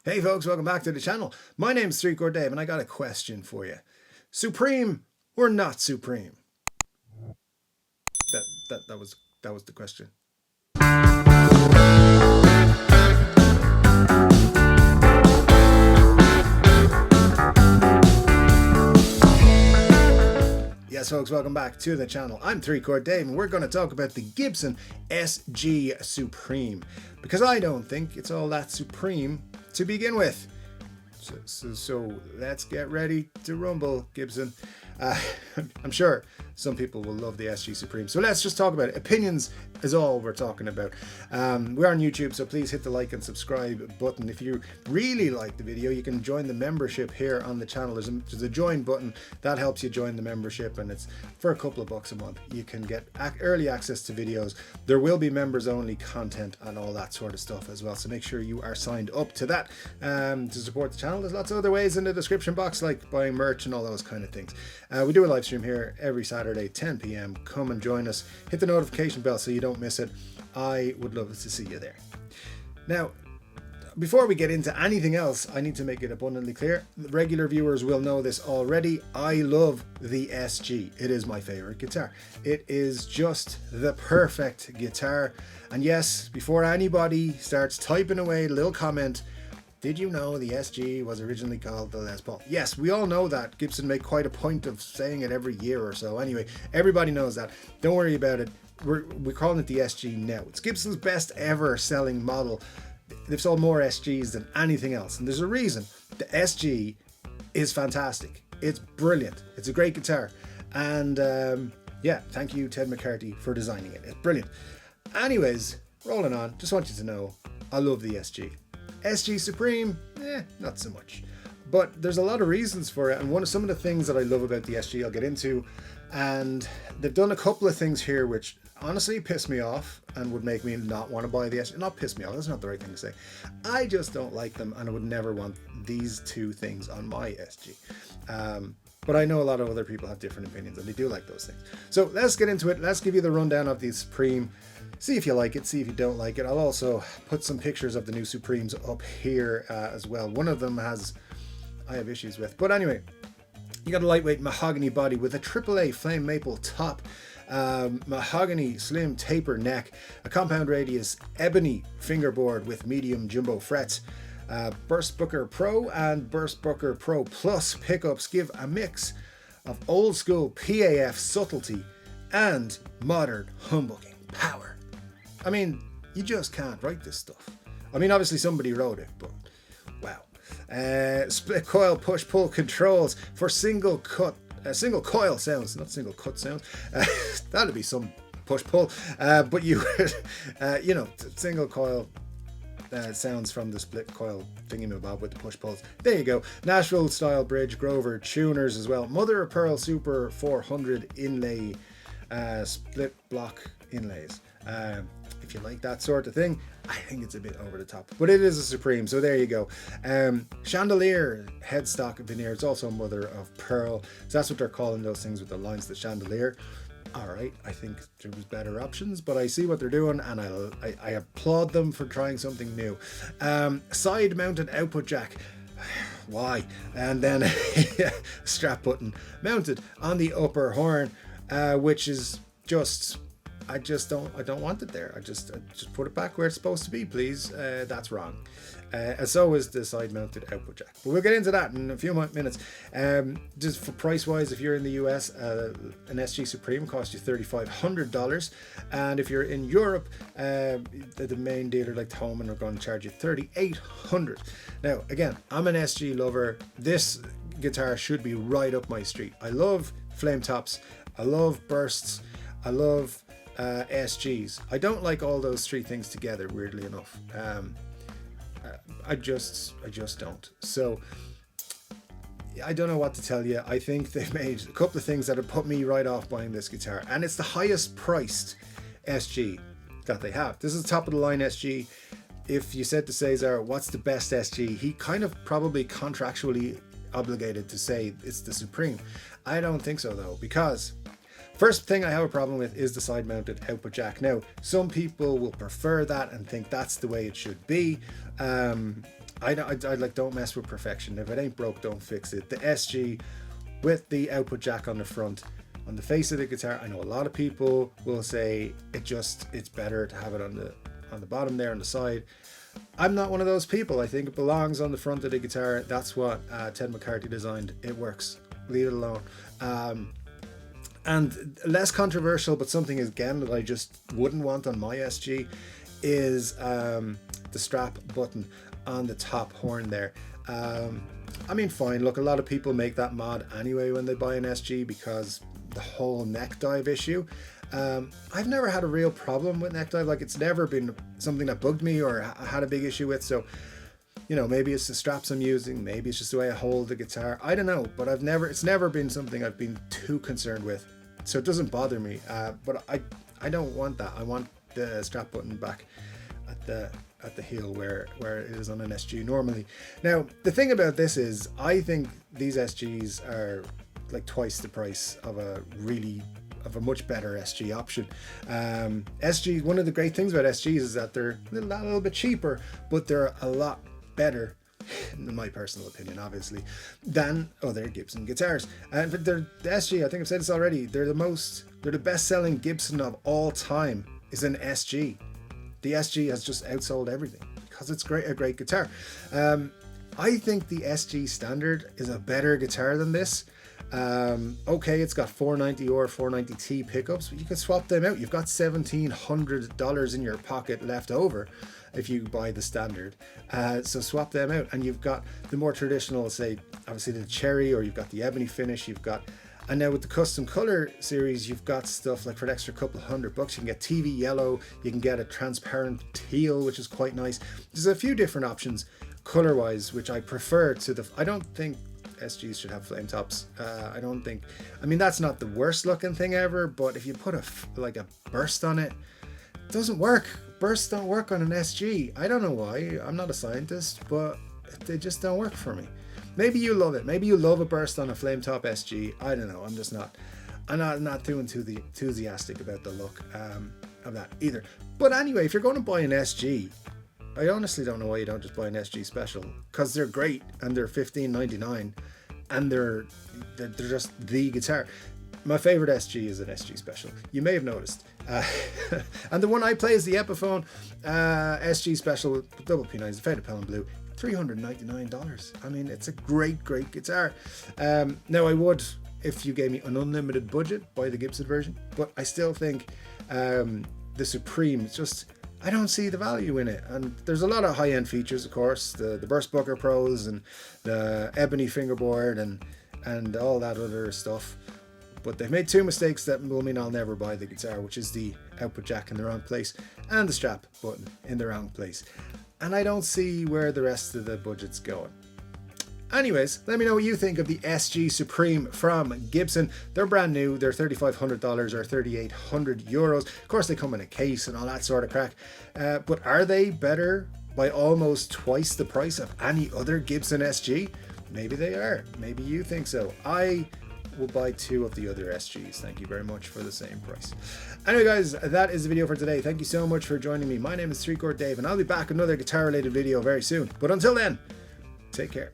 Hey folks, welcome back to the channel. My name's 3-Chord Dave and I got a question for you. Supreme or not supreme? That was the question. Yes folks, welcome back to the channel. I'm 3-Chord Dave and we're going to talk about the Gibson SG Supreme, because I don't think it's all that supreme to begin with. So let's get ready to rumble, Gibson. I'm sure some people will love the SG Supreme. So let's just talk about it. Opinions is all we're talking about. We're on YouTube, so please hit the like and subscribe button. If you really like the video, you can join the membership here on the channel. There's a join button that helps you join the membership, and it's for a couple of bucks a month. You can get early access to videos. There will be members only content and all that sort of stuff as well. So make sure you are signed up to that to support the channel. There's lots of other ways in the description box, like buying merch and all those kind of things. We do a live stream here every Saturday, 10 p.m. Come and join us. Hit the notification bell so you don't miss it. I would love to see you there. Now, before we get into anything else, I need to make it abundantly clear. Regular viewers will know this already. I love the SG. It is my favorite guitar. It is just the perfect guitar. And yes, before anybody starts typing away a little comment, did you know the SG was originally called the Les Paul? Yes, we all know that. Gibson make quite a point of saying it every year or so. Anyway, everybody knows that. Don't worry about it. We're calling it the SG now. It's Gibson's best ever selling model. They've sold more SGs than anything else. And there's a reason. The SG is fantastic. It's brilliant. It's a great guitar. And yeah, thank you, Ted McCarthy, for designing it. It's brilliant. Anyways, rolling on. Just want you to know, I love the SG. SG Supreme, not so much. But there's a lot of reasons for it, and some of the things that I love about the SG I'll get into. And they've done a couple of things here which honestly piss me off and would make me not want to buy the SG. Not piss me off, that's not the right thing to say. I just don't like them, and I would never want these two things on my SG. But I know a lot of other people have different opinions and they do like those things. So let's get into it. Let's give you the rundown of the Supreme. See if you like it, see if you don't like it. I'll also put some pictures of the new Supremes up here as well. One of them I have issues with. But anyway, you got a lightweight mahogany body with a AAA flame maple top, mahogany slim taper neck, a compound radius ebony fingerboard with medium jumbo frets. Burst Booker Pro and Burst Booker Pro Plus pickups give a mix of old school PAF subtlety and modern humbucking power. I mean, you just can't write this stuff. I mean, obviously somebody wrote it, but wow. Split coil push-pull controls for single coil sounds, not single cut sounds. That'd be some push-pull, but you know, single coil sounds from the split coil thingamabob with the push-pulls. There you go. Nashville style bridge, Grover tuners as well. Mother of Pearl Super 400 inlay, split block inlays. If you like that sort of thing, I think it's a bit over the top, but it is a Supreme, so there you go. Chandelier headstock veneer. It's also mother of pearl, so that's what they're calling those things with the lines, the chandelier. All right, I think there was better options, but I see what they're doing and I applaud them for trying something new. Side mounted output jack. Why? And then strap button mounted on the upper horn, which is just, I don't want it there. I just put it back where it's supposed to be, please. That's wrong. And so is the side-mounted output jack. But we'll get into that in a few minutes. Just for price-wise, if you're in the US, an SG Supreme costs you $3,500, and if you're in Europe, the main dealer like Thomann are going to charge you $3,800. Now, again, I'm an SG lover. This guitar should be right up my street. I love flame tops. I love bursts. I love SGs. I don't like all those three things together, weirdly enough. I just don't. So I don't know what to tell you. I think they've made a couple of things that have put me right off buying this guitar, and it's the highest priced SG that they have. This is the top of the line SG. If you said to Cesar, what's the best SG, he kind of probably contractually obligated to say it's the Supreme. I don't think so though, because first thing I have a problem with is the side mounted output jack. Now, some people will prefer that and think that's the way it should be. I like, don't mess with perfection. If it ain't broke, don't fix it. The SG with the output jack on the front, on the face of the guitar, I know a lot of people will say it's better to have it on the bottom there on the side. I'm not one of those people. I think it belongs on the front of the guitar. That's what Ted McCarthy designed. It works. Leave it alone. And less controversial, but something again that I just wouldn't want on my SG is the strap button on the top horn there. I mean, fine, look, a lot of people make that mod anyway when they buy an SG because the whole neck dive issue. I've never had a real problem with neck dive. Like, it's never been something that bugged me or I had a big issue with. So, you know, maybe it's the straps I'm using, maybe it's just the way I hold the guitar. I don't know, but it's never been something I've been too concerned with. So it doesn't bother me. But I don't want that. I want the strap button back at the heel where it is on an SG normally. Now, the thing about this is I think these SGs are like twice the price of a much better SG option. SG, one of the great things about SGs is that they're a little bit cheaper, but they're a lot better, in my personal opinion, obviously, than other Gibson guitars. And the SG, I think I've said this already, they're the best-selling Gibson of all time is an SG. The SG has just outsold everything because it's a great guitar. I think the SG Standard is a better guitar than this. Okay, it's got 490 or 490T pickups, but you can swap them out. You've got $1,700 in your pocket left over if you buy the Standard. So swap them out, and you've got the more traditional, say, obviously the cherry, or you've got the ebony finish. And now with the custom color series, you've got stuff like for an extra couple $100, you can get TV yellow, you can get a transparent teal, which is quite nice. There's a few different options color wise, which I prefer to I don't think SGs should have flame tops. I mean, that's not the worst looking thing ever, but if you put a burst on it, it doesn't work. Bursts don't work on an SG. I don't know why. I'm not a scientist, but they just don't work for me. Maybe you love it. Maybe you love a burst on a flame top SG. I don't know. I'm not too enthusiastic about the look of that either. But anyway, if you're going to buy an SG, I honestly don't know why you don't just buy an SG Special, because they're great and they're $15.99 and they're just the guitar. My favorite SG is an SG Special. You may have noticed. And the one I play is the Epiphone SG Special with double P9s, the faded pelham blue. $399. I mean, it's a great guitar. Now, I would, if you gave me an unlimited budget, buy the Gibson version, but I still think the Supreme, I don't see the value in it. And there's a lot of high-end features, of course, the Burst Booker Pros and the ebony fingerboard and all that other stuff. But they've made two mistakes that will mean I'll never buy the guitar, which is the output jack in the wrong place and the strap button in the wrong place. And I don't see where the rest of the budget's going. Anyways, let me know what you think of the SG Supreme from Gibson. They're brand new. They're $3,500 or €3,800. Of course, they come in a case and all that sort of crack. But are they better by almost twice the price of any other Gibson SG? Maybe they are. Maybe you think so. I will buy two of the other SGs. Thank you very much for the same price. Anyway, guys, that is the video for today. Thank you so much for joining me. My name is 3 Chord Dave, and I'll be back with another guitar related video very soon. But until then, take care.